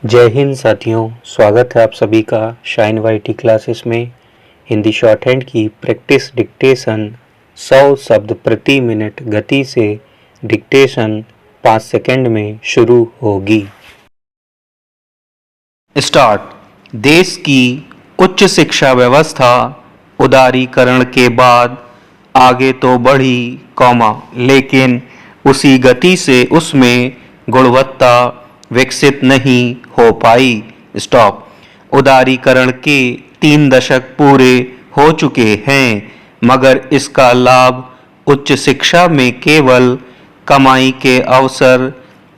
जय हिंद साथियों, स्वागत है आप सभी का शाइन वाईटी क्लासेस में। हिंदी शॉर्ट हैंड की प्रैक्टिस डिक्टेशन 100 शब्द प्रति मिनट गति से डिक्टेशन 5 सेकंड में शुरू होगी। स्टार्ट। देश की उच्च शिक्षा व्यवस्था उदारीकरण के बाद आगे तो बढ़ी, लेकिन उसी गति से उसमें गुणवत्ता विकसित नहीं हो पाई। स्टॉप। उदारीकरण के 3 दशक पूरे हो चुके हैं, मगर इसका लाभ उच्च शिक्षा में केवल कमाई के अवसर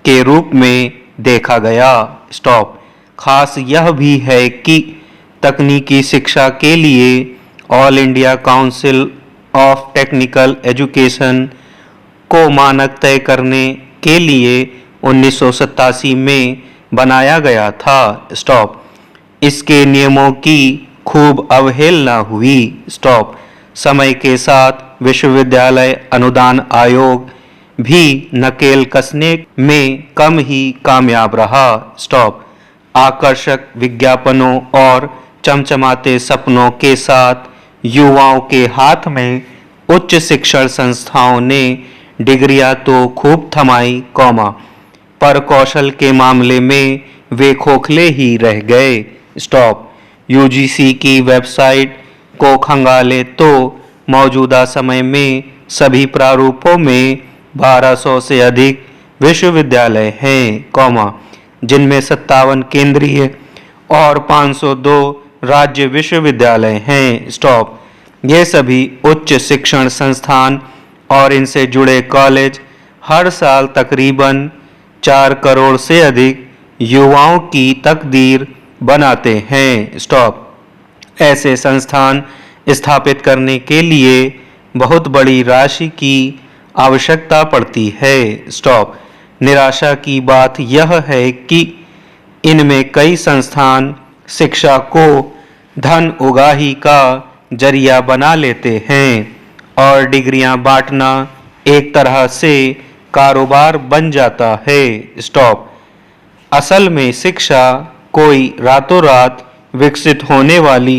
के रूप में देखा गया। स्टॉप। खास यह भी है कि तकनीकी शिक्षा के लिए all India council of technical education को मानक तय करने के लिए 1987 में बनाया गया था। स्टॉप। इसके नियमों की खूब अवहेलना हुई। स्टॉप। समय के साथ विश्वविद्यालय अनुदान आयोग भी नकेल कसने में कम ही कामयाब रहा। स्टॉप। आकर्षक विज्ञापनों और चमचमाते सपनों के साथ युवाओं के हाथ में उच्च शिक्षण संस्थाओं ने डिग्रियां तो खूब थमाई, पर कौशल के मामले में वे खोखले ही रह गए। स्टॉप। यूजीसी की वेबसाइट को खंगाले तो मौजूदा समय में सभी प्रारूपों में 1200 से अधिक विश्वविद्यालय हैं, जिनमें 57 केंद्रीय और 502 राज्य विश्वविद्यालय हैं। स्टॉप। ये सभी उच्च शिक्षण संस्थान और इनसे जुड़े कॉलेज हर साल तकरीबन 4 करोड़ से अधिक युवाओं की तकदीर बनाते हैं। स्टॉप। ऐसे संस्थान स्थापित करने के लिए बहुत बड़ी राशि की आवश्यकता पड़ती है। स्टॉप। निराशा की बात यह है कि इनमें कई संस्थान शिक्षा को धन उगाही का जरिया बना लेते हैं और डिग्रियां बांटना एक तरह से कारोबार बन जाता है। स्टॉप। असल में शिक्षा कोई रातों रात विकसित होने वाली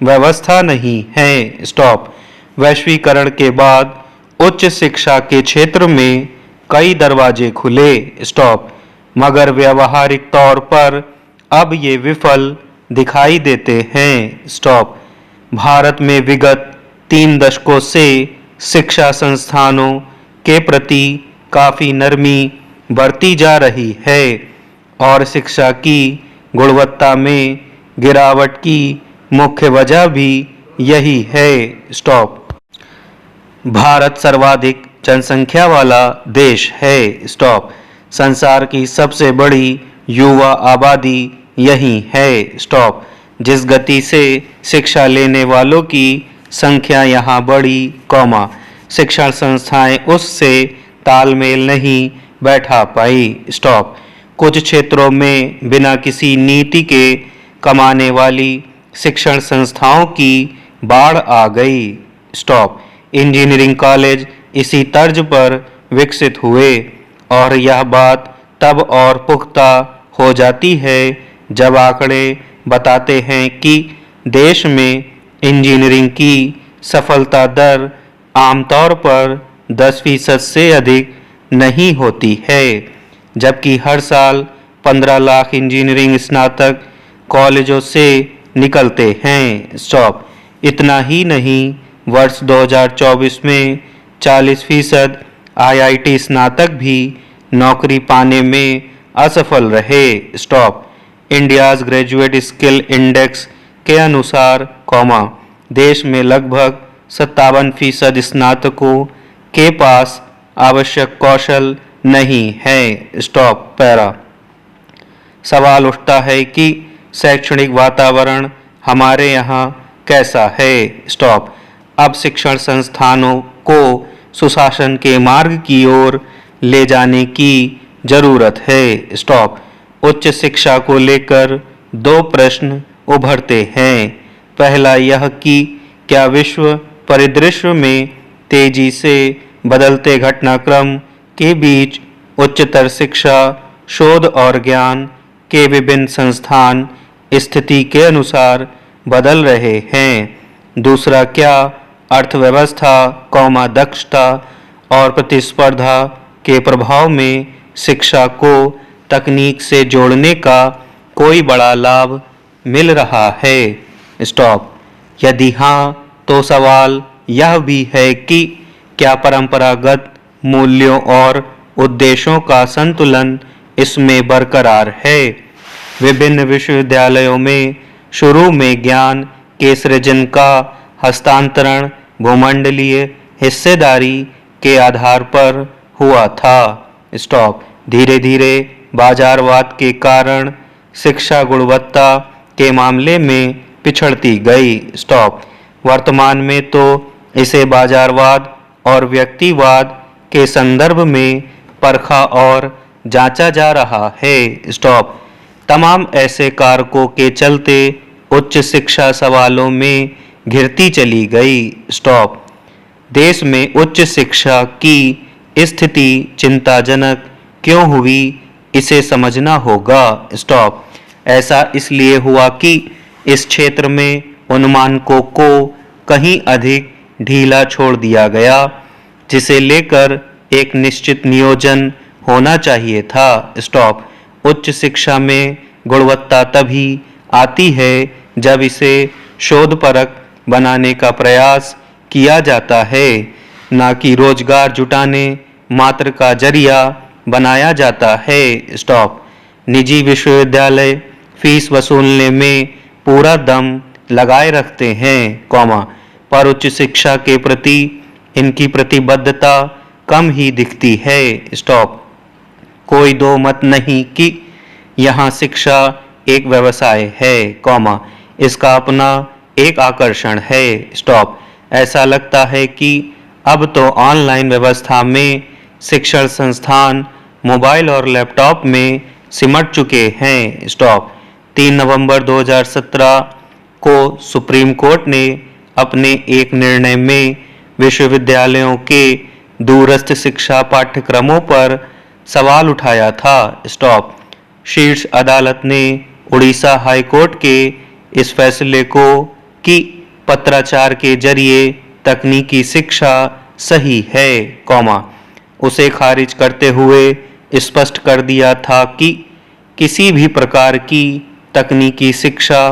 व्यवस्था नहीं है। स्टॉप। वैश्वीकरण के बाद उच्च शिक्षा के क्षेत्र में कई दरवाजे खुले। स्टॉप। मगर व्यावहारिक तौर पर अब ये विफल दिखाई देते हैं। स्टॉप। भारत में विगत 3 दशकों से शिक्षा संस्थानों के प्रति काफ़ी नरमी बढ़ती जा रही है और शिक्षा की गुणवत्ता में गिरावट की मुख्य वजह भी यही है। स्टॉप। भारत सर्वाधिक जनसंख्या वाला देश है। स्टॉप। संसार की सबसे बड़ी युवा आबादी यही है। स्टॉप। जिस गति से शिक्षा लेने वालों की संख्या यहाँ बढ़ी, शिक्षण संस्थाएं उससे तालमेल नहीं बैठा पाई। स्टॉप। कुछ क्षेत्रों में बिना किसी नीति के कमाने वाली शिक्षण संस्थाओं की बाढ़ आ गई। स्टॉप। इंजीनियरिंग कॉलेज इसी तर्ज पर विकसित हुए और यह बात तब और पुख्ता हो जाती है जब आंकड़े बताते हैं कि देश में इंजीनियरिंग की सफलता दर आमतौर पर 10% से अधिक नहीं होती है, जबकि हर साल 15 लाख इंजीनियरिंग स्नातक कॉलेजों से निकलते हैं। स्टॉप। इतना ही नहीं, वर्ष 2024 में 40% आईआईटी स्नातक भी नौकरी पाने में असफल रहे। Stop. India's graduate skill index के अनुसार, देश में लगभग 57% स्नातकों के पास आवश्यक कौशल नहीं है। स्टॉप। पैरा। सवाल उठता है कि शैक्षणिक वातावरण हमारे यहाँ कैसा है। स्टॉप। अब शिक्षण संस्थानों को सुशासन के मार्ग की ओर ले जाने की जरूरत है। स्टॉप। उच्च शिक्षा को लेकर 2 प्रश्न उभरते हैं। पहला यह कि क्या विश्व परिदृश्य में तेजी से बदलते घटनाक्रम के बीच उच्चतर शिक्षा, शोध और ज्ञान के विभिन्न संस्थान स्थिति के अनुसार बदल रहे हैं। दूसरा, क्या अर्थव्यवस्था, दक्षता और प्रतिस्पर्धा के प्रभाव में शिक्षा को तकनीक से जोड़ने का कोई बड़ा लाभ मिल रहा है? स्टॉप। यदि हाँ, तो सवाल यह भी है कि क्या परंपरागत मूल्यों और उद्देश्यों का संतुलन इसमें बरकरार है? विभिन्न विश्वविद्यालयों में शुरू में ज्ञान के सृजन का हस्तांतरण भूमंडलीय हिस्सेदारी के आधार पर हुआ था। स्टॉप। धीरे धीरे बाजारवाद के कारण शिक्षा गुणवत्ता के मामले में पिछड़ती गई। स्टॉप। वर्तमान में तो इसे बाजारवाद और व्यक्तिवाद के संदर्भ में परखा और जांचा जा रहा है। स्टॉप। तमाम ऐसे कारकों के चलते उच्च शिक्षा सवालों में घिरती चली गई। स्टॉप। देश में उच्च शिक्षा की स्थिति चिंताजनक क्यों हुई, इसे समझना होगा। स्टॉप। ऐसा इसलिए हुआ कि इस क्षेत्र में उन्मादों को कहीं अधिक ढीला छोड़ दिया गया, जिसे लेकर एक निश्चित नियोजन होना चाहिए था। स्टॉप। उच्च शिक्षा में गुणवत्ता तभी आती है जब इसे शोधपरक बनाने का प्रयास किया जाता है, न कि रोजगार जुटाने मात्र का जरिया बनाया जाता है। स्टॉप। निजी विश्वविद्यालय फीस वसूलने में पूरा दम लगाए रखते हैं, पर उच्च शिक्षा के प्रति इनकी प्रतिबद्धता कम ही दिखती है। स्टॉप। कोई दो मत नहीं कि यहाँ शिक्षा एक व्यवसाय है, इसका अपना एक आकर्षण है। स्टॉप। ऐसा लगता है कि अब तो ऑनलाइन व्यवस्था में शिक्षण संस्थान मोबाइल और लैपटॉप में सिमट चुके हैं। स्टॉप। 3 नवंबर 2017 को सुप्रीम कोर्ट ने अपने एक निर्णय में विश्वविद्यालयों के दूरस्थ शिक्षा पाठ्यक्रमों पर सवाल उठाया था। स्टॉप। शीर्ष अदालत ने उड़ीसा हाई कोर्ट के इस फैसले को कि पत्राचार के जरिए तकनीकी शिक्षा सही है, उसे खारिज करते हुए स्पष्ट कर दिया था कि किसी भी प्रकार की तकनीकी शिक्षा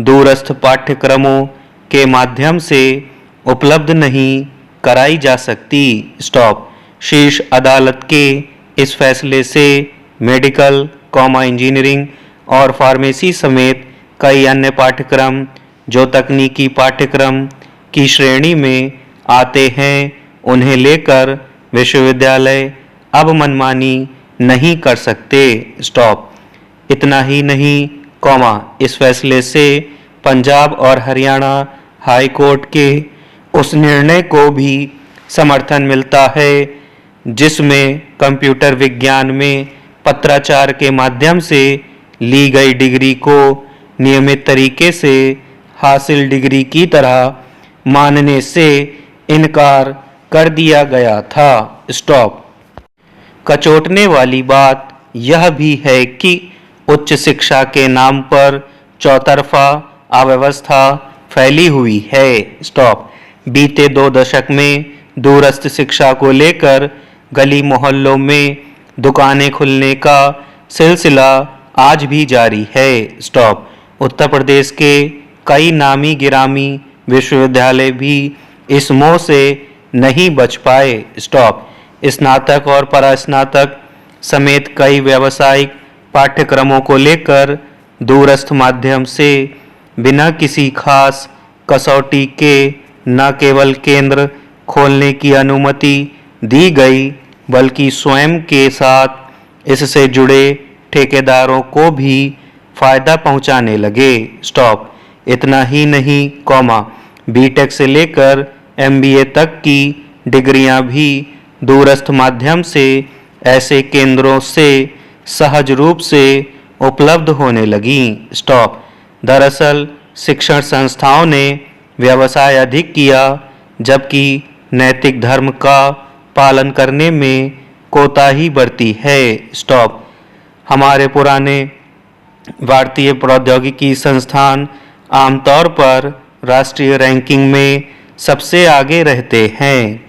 दूरस्थ पाठ्यक्रमों के माध्यम से उपलब्ध नहीं कराई जा सकती। स्टॉप। शीर्ष अदालत के इस फैसले से मेडिकल, इंजीनियरिंग और फार्मेसी समेत कई अन्य पाठ्यक्रम जो तकनीकी पाठ्यक्रम की श्रेणी में आते हैं, उन्हें लेकर विश्वविद्यालय अब मनमानी नहीं कर सकते। स्टॉप। इतना ही नहीं, इस फैसले से पंजाब और हरियाणा हाई कोर्ट के उस निर्णय को भी समर्थन मिलता है जिसमें कंप्यूटर विज्ञान में पत्राचार के माध्यम से ली गई डिग्री को नियमित तरीके से हासिल डिग्री की तरह मानने से इनकार कर दिया गया था। स्टॉप। कचोटने वाली बात यह भी है कि उच्च शिक्षा के नाम पर चौतरफा अव्यवस्था फैली हुई है। स्टॉप। बीते 2 दशक में दूरस्थ शिक्षा को लेकर गली मोहल्लों में दुकानें खुलने का सिलसिला आज भी जारी है। स्टॉप। उत्तर प्रदेश के कई नामी गिरामी विश्वविद्यालय भी इस मोह से नहीं बच पाए। स्टॉप। स्नातक और परास्नातक समेत कई व्यावसायिक पाठ्यक्रमों को लेकर दूरस्थ माध्यम से बिना किसी खास कसौटी के न केवल केंद्र खोलने की अनुमति दी गई, बल्कि स्वयं के साथ इससे जुड़े ठेकेदारों को भी फायदा पहुंचाने लगे। स्टॉप। इतना ही नहीं, बीटेक से लेकर एमबीए तक की डिग्रियां भी दूरस्थ माध्यम से ऐसे केंद्रों से सहज रूप से उपलब्ध होने लगी। स्टॉप। दरअसल शिक्षण संस्थाओं ने व्यवसाय अधिक किया, जबकि नैतिक धर्म का पालन करने में कोताही बरती है। स्टॉप। हमारे पुराने भारतीय प्रौद्योगिकी संस्थान आमतौर पर राष्ट्रीय रैंकिंग में सबसे आगे रहते हैं,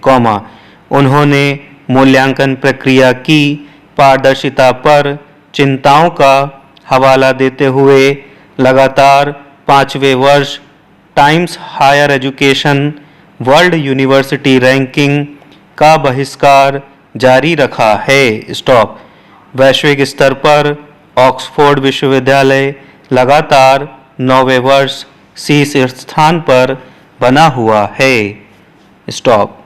उन्होंने मूल्यांकन प्रक्रिया की पारदर्शिता पर चिंताओं का हवाला देते हुए लगातार 5वें वर्ष Times Higher Education World University ranking का बहिष्कार जारी रखा है। वैश्विक स्तर पर ऑक्सफोर्ड विश्वविद्यालय लगातार 9वें वर्ष शीर्ष स्थान पर बना हुआ है।